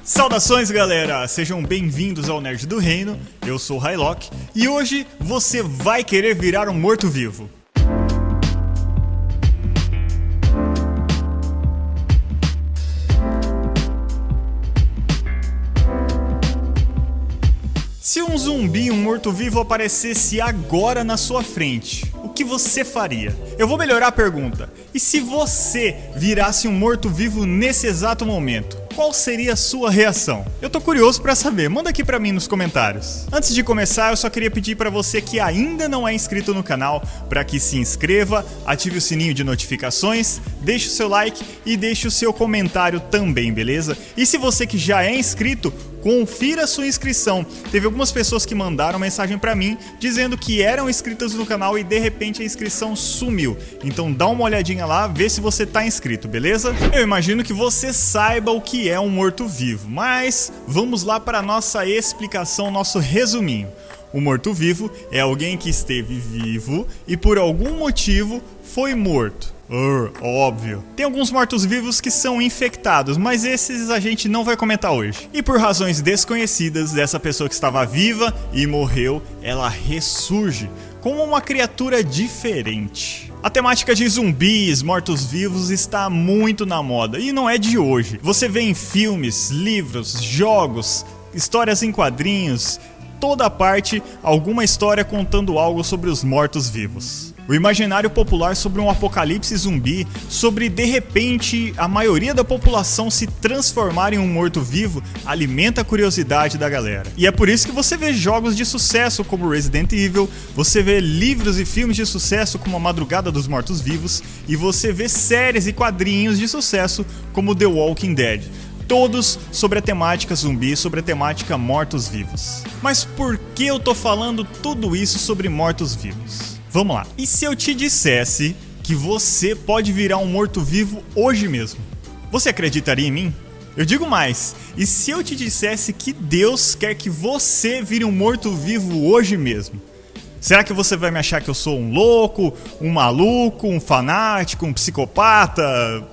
Saudações, galera! Sejam bem-vindos ao Nerd do Reino, eu sou o Hylock e hoje você vai querer virar um morto-vivo. Se um zumbi, um morto-vivo aparecesse agora na sua frente, o que você faria? Eu vou melhorar a pergunta. E se você virasse um morto-vivo nesse exato momento? Qual seria a sua reação? Eu tô curioso pra saber, manda aqui pra mim nos comentários. Antes de começar, eu só queria pedir pra você que ainda não é inscrito no canal, pra que se inscreva, ative o sininho de notificações, deixe o seu like e deixe o seu comentário também, beleza? E se você que já é inscrito, confira a sua inscrição. Teve algumas pessoas que mandaram mensagem pra mim dizendo que eram inscritas no canal e de repente a inscrição sumiu. Então dá uma olhadinha lá, vê se você tá inscrito, beleza? Eu imagino que você saiba o que é um morto-vivo, mas vamos lá para a nossa explicação, nosso resuminho. O morto-vivo é alguém que esteve vivo e por algum motivo foi morto. Óbvio. Tem alguns mortos-vivos que são infectados, mas esses a gente não vai comentar hoje. E por razões desconhecidas, essa pessoa que estava viva e morreu, ela ressurge como uma criatura diferente. A temática de zumbis, mortos-vivos está muito na moda e não é de hoje. Você vê em filmes, livros, jogos, histórias em quadrinhos, toda parte alguma história contando algo sobre os mortos-vivos. O imaginário popular sobre um apocalipse zumbi, sobre de repente a maioria da população se transformar em um morto-vivo, alimenta a curiosidade da galera. E é por isso que você vê jogos de sucesso como Resident Evil, você vê livros e filmes de sucesso como A Madrugada dos Mortos-Vivos, e você vê séries e quadrinhos de sucesso como The Walking Dead. Todos sobre a temática zumbi, sobre a temática mortos-vivos. Mas por que eu tô falando tudo isso sobre mortos-vivos? Vamos lá. E se eu te dissesse que você pode virar um morto-vivo hoje mesmo? Você acreditaria em mim? Eu digo mais. E se eu te dissesse que Deus quer que você vire um morto-vivo hoje mesmo? Será que você vai me achar que eu sou um louco, um maluco, um fanático, um psicopata?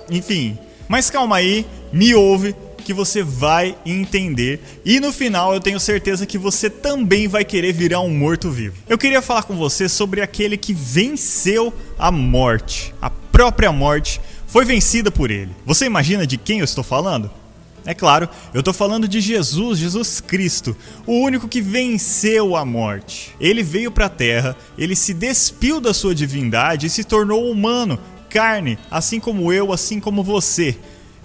Enfim. Mas calma aí, me ouve que você vai entender e no final eu tenho certeza que você também vai querer virar um morto-vivo. Eu queria falar com você sobre aquele que venceu a morte. A própria morte foi vencida por ele. Você imagina de quem eu estou falando? É claro, eu estou falando de Jesus Cristo, o único que venceu a morte. Ele veio para a terra, ele se despiu da sua divindade e se tornou humano, carne, assim como eu, assim como você.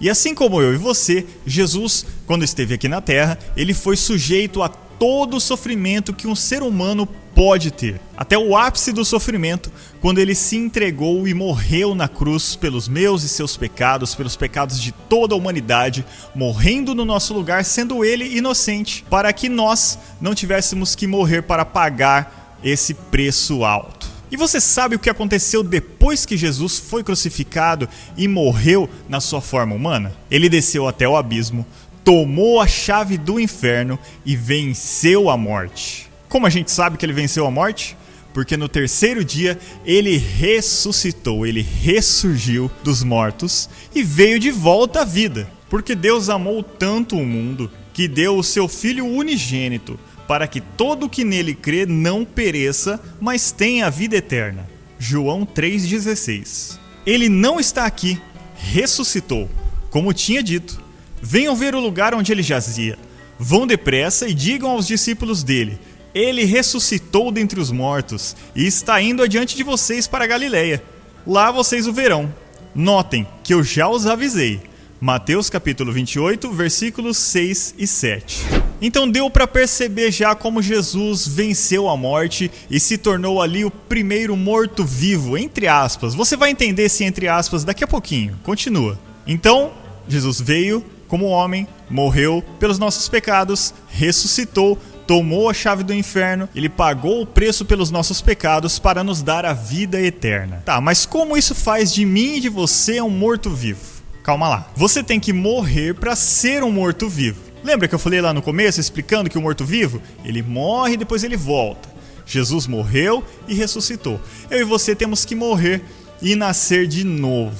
E assim como eu e você, Jesus, quando esteve aqui na Terra, ele foi sujeito a todo o sofrimento que um ser humano pode ter. Até o ápice do sofrimento, quando ele se entregou e morreu na cruz pelos meus e seus pecados, pelos pecados de toda a humanidade, morrendo no nosso lugar, sendo ele inocente, para que nós não tivéssemos que morrer para pagar esse preço alto. E você sabe o que aconteceu depois que Jesus foi crucificado e morreu na sua forma humana? Ele desceu até o abismo, tomou a chave do inferno e venceu a morte. Como a gente sabe que ele venceu a morte? Porque no terceiro dia ele ressuscitou, ele ressurgiu dos mortos e veio de volta à vida. Porque Deus amou tanto o mundo que deu o seu Filho unigênito, para que todo o que nele crê não pereça, mas tenha a vida eterna. João 3,16. Ele não está aqui, ressuscitou, como tinha dito. Venham ver o lugar onde ele jazia. Vão depressa e digam aos discípulos dele: ele ressuscitou dentre os mortos e está indo adiante de vocês para a Galileia. Lá vocês o verão. Notem que eu já os avisei. Mateus capítulo 28, versículos 6 e 7. Então deu para perceber já como Jesus venceu a morte e se tornou ali o primeiro morto-vivo, entre aspas. Você vai entender esse entre aspas daqui a pouquinho. Continua. Então, Jesus veio como homem, morreu pelos nossos pecados, ressuscitou, tomou a chave do inferno, ele pagou o preço pelos nossos pecados para nos dar a vida eterna. Tá, mas como isso faz de mim e de você um morto-vivo? Calma lá. Você tem que morrer para ser um morto-vivo. Lembra que eu falei lá no começo, explicando que o morto-vivo, ele morre e depois ele volta. Jesus morreu e ressuscitou. Eu e você temos que morrer e nascer de novo.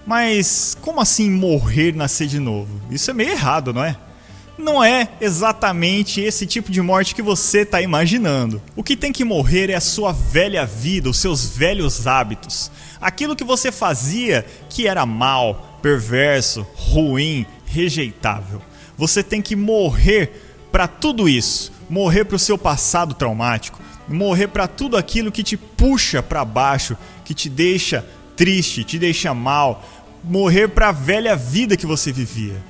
Mas como assim morrer e nascer de novo? Isso é meio errado, não é? Não é exatamente esse tipo de morte que você está imaginando. O que tem que morrer é a sua velha vida, os seus velhos hábitos. Aquilo que você fazia que era mal, perverso, ruim, rejeitável. Você tem que morrer para tudo isso. Morrer para o seu passado traumático. Morrer para tudo aquilo que te puxa para baixo, que te deixa triste, te deixa mal. Morrer para a velha vida que você vivia.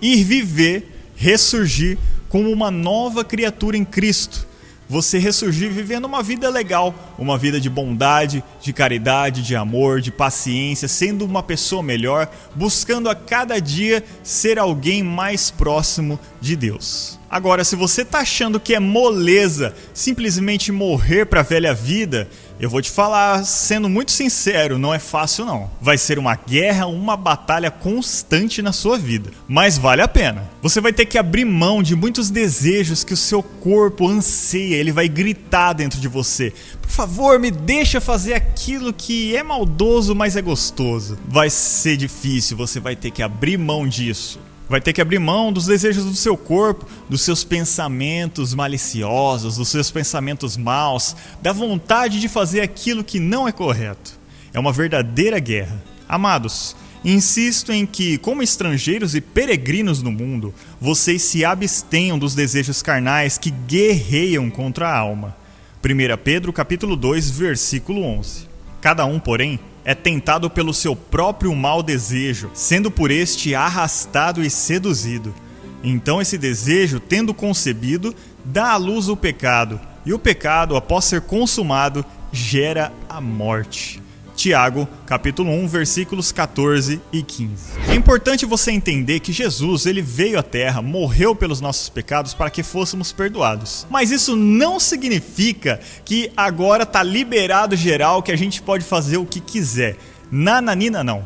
Ir viver, ressurgir como uma nova criatura em Cristo. Você ressurgir vivendo uma vida legal, uma vida de bondade, de caridade, de amor, de paciência, sendo uma pessoa melhor, buscando a cada dia ser alguém mais próximo de Deus. Agora, se você está achando que é moleza simplesmente morrer para a velha vida, eu vou te falar, sendo muito sincero, não é fácil não. Vai ser uma guerra, uma batalha constante na sua vida, mas vale a pena. Você vai ter que abrir mão de muitos desejos que o seu corpo anseia, ele vai gritar dentro de você. Por favor, me deixa fazer aquilo que é maldoso, mas é gostoso. Vai ser difícil, você vai ter que abrir mão disso. Vai ter que abrir mão dos desejos do seu corpo, dos seus pensamentos maliciosos, dos seus pensamentos maus, da vontade de fazer aquilo que não é correto. É uma verdadeira guerra. Amados, insisto em que, como estrangeiros e peregrinos no mundo, vocês se abstenham dos desejos carnais que guerreiam contra a alma. 1 Pedro capítulo 2, versículo 11. Cada um, porém, é tentado pelo seu próprio mau desejo, sendo por este arrastado e seduzido. Então esse desejo, tendo concebido, dá à luz o pecado, e o pecado, após ser consumado, gera a morte. Tiago, capítulo 1, versículos 14 e 15. É importante você entender que Jesus, ele veio à Terra, morreu pelos nossos pecados para que fôssemos perdoados. Mas isso não significa que agora está liberado geral, que a gente pode fazer o que quiser. Nananina não.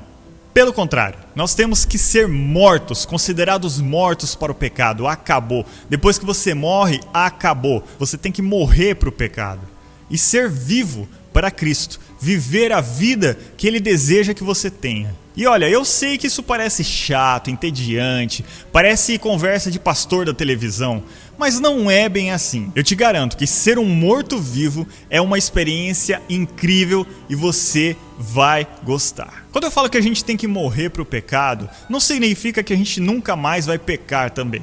Pelo contrário, nós temos que ser mortos, considerados mortos para o pecado. Acabou. Depois que você morre, acabou. Você tem que morrer para o pecado e ser vivo para Cristo, viver a vida que Ele deseja que você tenha. E olha, eu sei que isso parece chato, entediante, parece conversa de pastor da televisão, mas não é bem assim. Eu te garanto que ser um morto-vivo é uma experiência incrível e você vai gostar. Quando eu falo que a gente tem que morrer para o pecado, não significa que a gente nunca mais vai pecar também.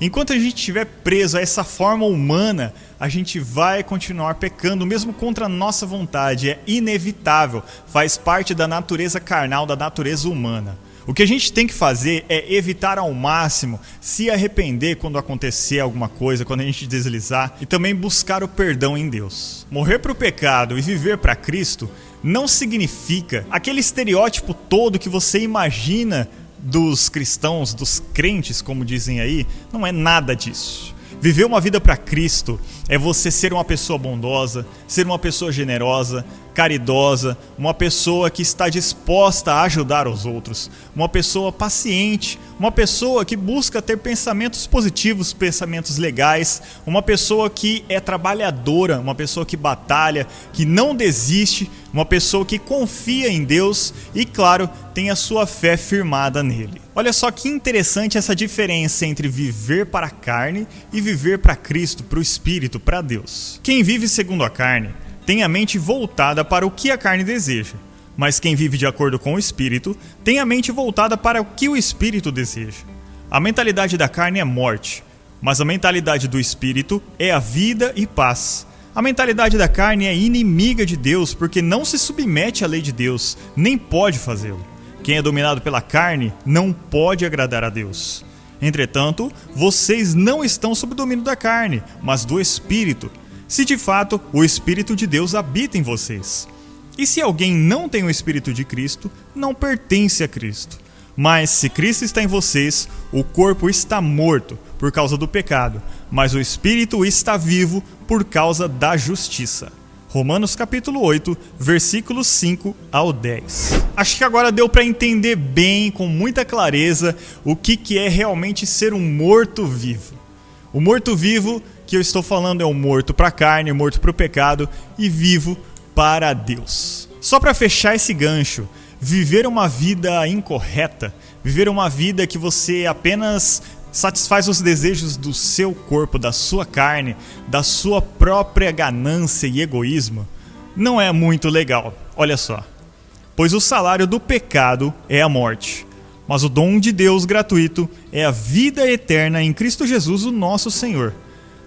Enquanto a gente estiver preso a essa forma humana, a gente vai continuar pecando, mesmo contra a nossa vontade. É inevitável, faz parte da natureza carnal, da natureza humana. O que a gente tem que fazer é evitar ao máximo se arrepender quando acontecer alguma coisa, quando a gente deslizar, e também buscar o perdão em Deus. Morrer para o pecado e viver para Cristo não significa aquele estereótipo todo que você imagina dos cristãos, dos crentes, como dizem aí. Não é nada disso. Viver uma vida para Cristo é você ser uma pessoa bondosa, ser uma pessoa generosa, caridosa, uma pessoa que está disposta a ajudar os outros, uma pessoa paciente, uma pessoa que busca ter pensamentos positivos, pensamentos legais, uma pessoa que é trabalhadora, uma pessoa que batalha, que não desiste, uma pessoa que confia em Deus e, claro, tem a sua fé firmada nele. Olha só que interessante essa diferença entre viver para a carne e viver para Cristo, para o Espírito, para Deus. Quem vive segundo a carne tem a mente voltada para o que a carne deseja, mas quem vive de acordo com o Espírito tem a mente voltada para o que o Espírito deseja. A mentalidade da carne é morte, mas a mentalidade do Espírito é a vida e paz. A mentalidade da carne é inimiga de Deus porque não se submete à lei de Deus, nem pode fazê-lo. Quem é dominado pela carne não pode agradar a Deus. Entretanto, vocês não estão sob o domínio da carne, mas do Espírito, se de fato o Espírito de Deus habita em vocês. E se alguém não tem o Espírito de Cristo, não pertence a Cristo. Mas se Cristo está em vocês, o corpo está morto por causa do pecado, mas o Espírito está vivo por causa da justiça. Romanos capítulo 8, versículos 5 ao 10. Acho que agora deu para entender bem, com muita clareza, o que é realmente ser um morto-vivo. O morto-vivo que eu estou falando é o morto para a carne, morto para o pecado e vivo para Deus. Só para fechar esse gancho, viver uma vida incorreta, viver uma vida que você apenas satisfaz os desejos do seu corpo, da sua carne, da sua própria ganância e egoísmo, não é muito legal. Olha só. Pois o salário do pecado é a morte, mas o dom de Deus gratuito é a vida eterna em Cristo Jesus, o nosso Senhor.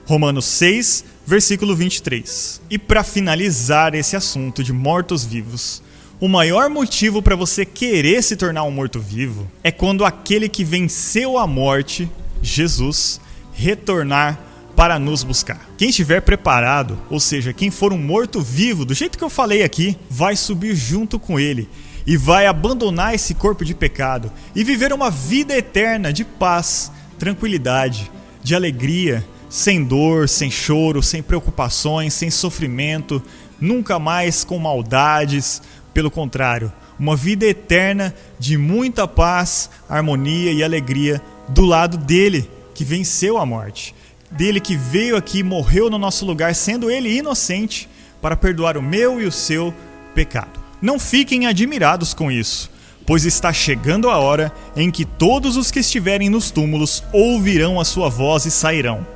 Romanos 6, versículo 23. E para finalizar esse assunto de mortos-vivos, o maior motivo para você querer se tornar um morto-vivo é quando aquele que venceu a morte, Jesus, retornar para nos buscar. Quem estiver preparado, ou seja, quem for um morto-vivo, do jeito que eu falei aqui, vai subir junto com ele e vai abandonar esse corpo de pecado e viver uma vida eterna de paz, tranquilidade, de alegria, sem dor, sem choro, sem preocupações, sem sofrimento, nunca mais com maldades. Pelo contrário, uma vida eterna de muita paz, harmonia e alegria do lado dele que venceu a morte. Dele que veio aqui e morreu no nosso lugar, sendo ele inocente, para perdoar o meu e o seu pecado. Não fiquem admirados com isso, pois está chegando a hora em que todos os que estiverem nos túmulos ouvirão a sua voz e sairão.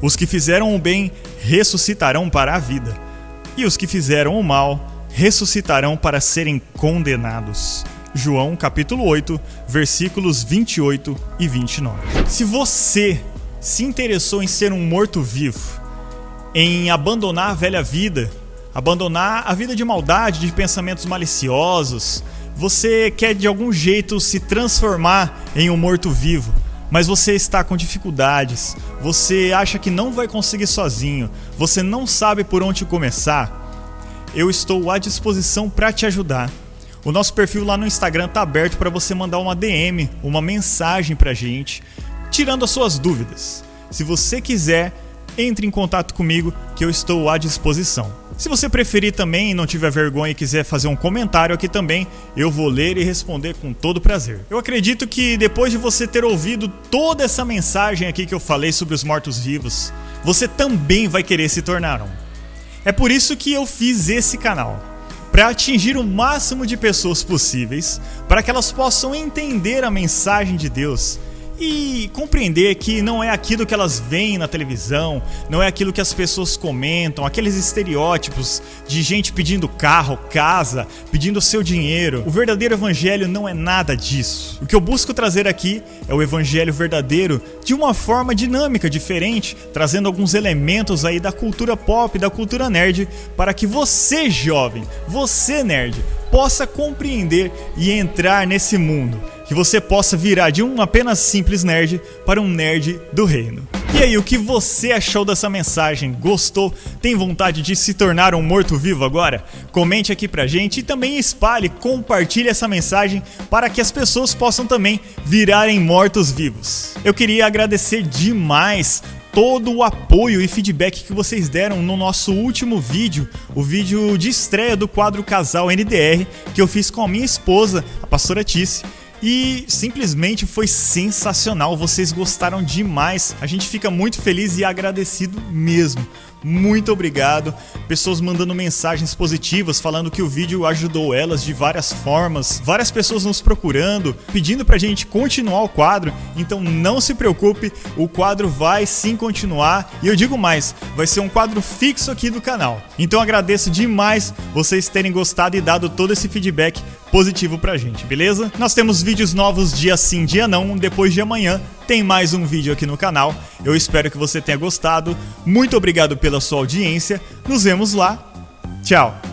Os que fizeram o bem ressuscitarão para a vida, e os que fizeram o mal ressuscitarão para serem condenados. João capítulo 8, versículos 28 e 29. Se você se interessou em ser um morto-vivo, em abandonar a velha vida, abandonar a vida de maldade, de pensamentos maliciosos, você quer de algum jeito se transformar em um morto-vivo, mas você está com dificuldades, você acha que não vai conseguir sozinho, você não sabe por onde começar, eu estou à disposição para te ajudar. O nosso perfil lá no Instagram está aberto para você mandar uma DM, uma mensagem para a gente, tirando as suas dúvidas. Se você quiser, entre em contato comigo que eu estou à disposição. Se você preferir também e não tiver vergonha e quiser fazer um comentário aqui também, eu vou ler e responder com todo prazer. Eu acredito que depois de você ter ouvido toda essa mensagem aqui que eu falei sobre os mortos-vivos, você também vai querer se tornar um. É por isso que eu fiz esse canal, para atingir o máximo de pessoas possíveis, para que elas possam entender a mensagem de Deus e compreender que não é aquilo que elas veem na televisão, não é aquilo que as pessoas comentam, aqueles estereótipos de gente pedindo carro, casa, pedindo seu dinheiro. O verdadeiro evangelho não é nada disso. O que eu busco trazer aqui é o evangelho verdadeiro de uma forma dinâmica, diferente, trazendo alguns elementos aí da cultura pop, da cultura nerd, para que você, jovem, você nerd, possa compreender e entrar nesse mundo, que você possa virar de um apenas simples nerd para um nerd do reino. E aí, o que você achou dessa mensagem? Gostou? Tem vontade de se tornar um morto-vivo agora? Comente aqui pra gente e também espalhe, compartilhe essa mensagem para que as pessoas possam também virarem mortos-vivos. Eu queria agradecer demais todo o apoio e feedback que vocês deram no nosso último vídeo, o vídeo de estreia do quadro Casal NDR, que eu fiz com a minha esposa, a pastora Tice. E simplesmente foi sensacional, vocês gostaram demais, a gente fica muito feliz e agradecido mesmo. Muito obrigado, pessoas mandando mensagens positivas, falando que o vídeo ajudou elas de várias formas, várias pessoas nos procurando, pedindo pra gente continuar o quadro, então não se preocupe, o quadro vai sim continuar, e eu digo mais, vai ser um quadro fixo aqui do canal. Então agradeço demais vocês terem gostado e dado todo esse feedback positivo pra gente, beleza? Nós temos vídeos novos dia sim, dia não, depois de amanhã tem mais um vídeo aqui no canal. Eu espero que você tenha gostado. Muito obrigado pela sua audiência. Nos vemos lá. Tchau!